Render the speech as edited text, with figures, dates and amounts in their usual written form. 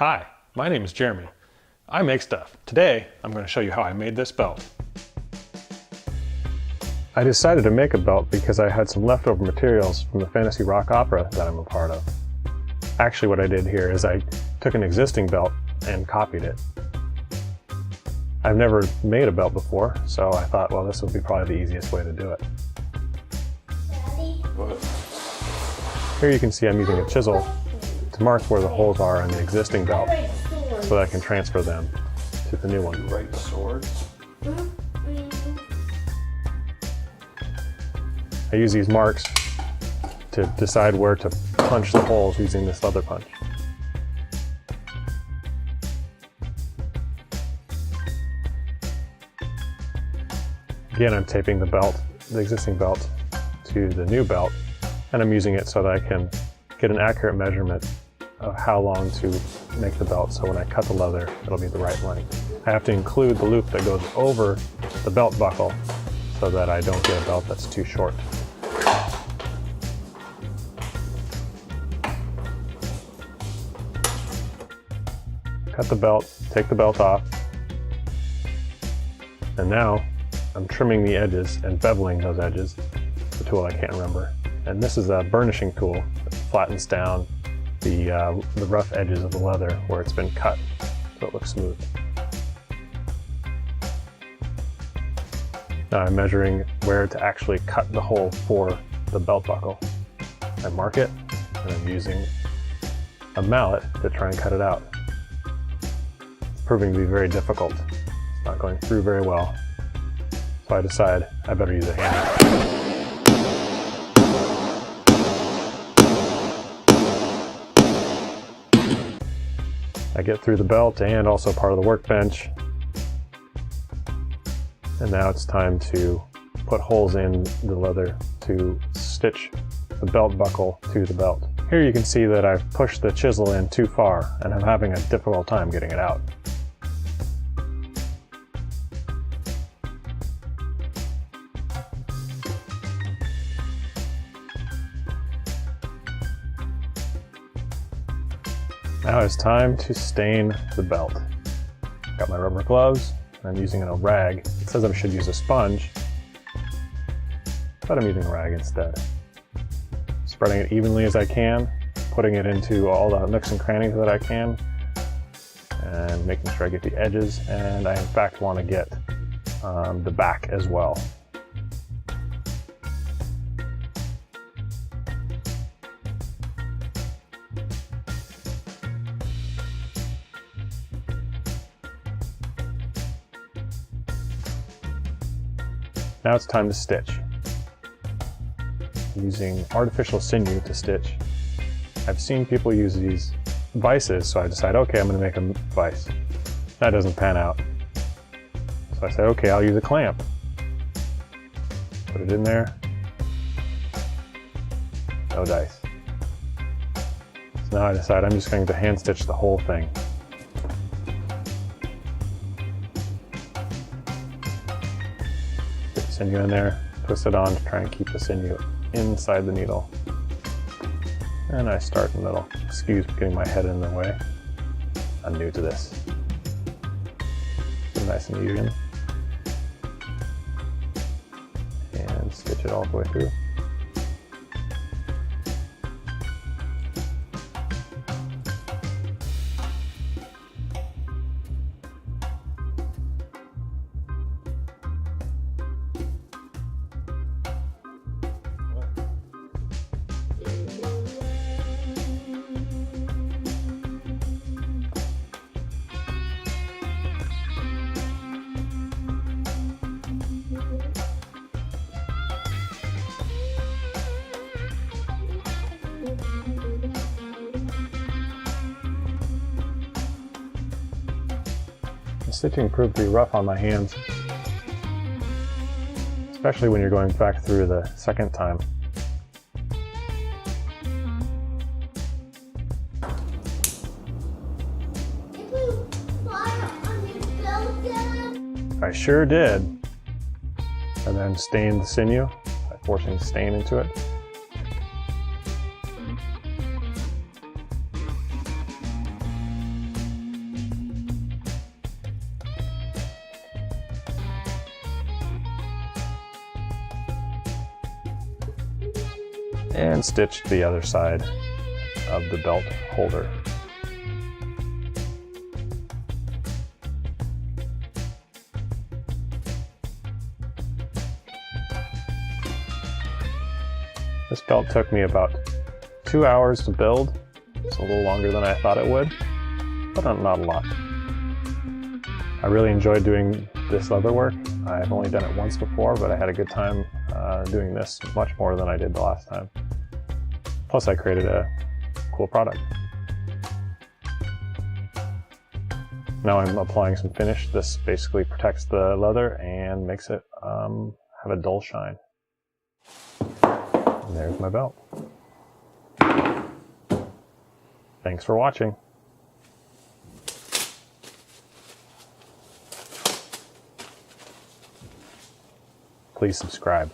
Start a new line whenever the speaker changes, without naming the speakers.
Hi, my name is Jeremy. I make stuff. Today, I'm going to show you how I made this belt. I decided to make a belt because I had some leftover materials from the fantasy rock opera that I'm a part of. Actually, what I did here is I took an existing belt and copied it. I've never made a belt before, so I thought, well, this would be probably the easiest way to do it.
Daddy?
Here you can see I'm using a chisel to mark where the holes are in the existing belt so that I can transfer them to the new one.
Right swords?
I use these marks to decide where to punch the holes using this leather punch. Again, I'm taping the belt, the existing belt, to the new belt, and I'm using it so that I can get an accurate measurement of how long to make the belt, so when I cut the leather, it'll be the right length. I have to include the loop that goes over the belt buckle so that I don't get a belt that's too short. Cut the belt, take the belt off, and now I'm trimming the edges and beveling those edges. The tool I can't remember. And this is a burnishing tool that flattens down the rough edges of the leather where it's been cut so it looks smooth. Now I'm measuring where to actually cut the hole for the belt buckle. I mark it, and I'm using a mallet to try and cut it out. It's proving to be very difficult. It's not going through very well. So I decide I better use a hammer. I get through the belt and also part of the workbench. And now it's time to put holes in the leather to stitch the belt buckle to the belt. Here you can see that I've pushed the chisel in too far and I'm having a difficult time getting it out. Now it's time to stain the belt. Got my rubber gloves, and I'm using a rag. It says I should use a sponge, but I'm using a rag instead. Spreading it evenly as I can, putting it into all the nooks and crannies that I can, and making sure I get the edges, and I in fact want to get the back as well. Now it's time to stitch. I'm using artificial sinew to stitch. I've seen people use these vices, so I decide, okay, I'm going to make a vise. That doesn't pan out. So I said, okay, I'll use a clamp. Put it in there. No dice. So now I decide I'm just going to hand stitch the whole thing. Sinew in there, twist it on to try and keep the sinew inside the needle. And I start in the middle. Excuse getting my head in the way. I'm new to this. Nice and even. And stitch it all the way through. The stitching proved to be rough on my hands, especially when you're going back through the second time.
Did you fire on your belt yet?
I sure did. And then stained the sinew by forcing stain into it. and stitched the other side of the belt holder. This belt took me about 2 hours to build. It's a little longer than I thought it would, but not a lot. I really enjoyed doing this leather work. I've only done it once before, but I had a good time doing this much more than I did the last time. Plus I created a cool product. Now I'm applying some finish. This basically protects the leather and makes it have a dull shine. And there's my belt. Thanks for watching. Please subscribe.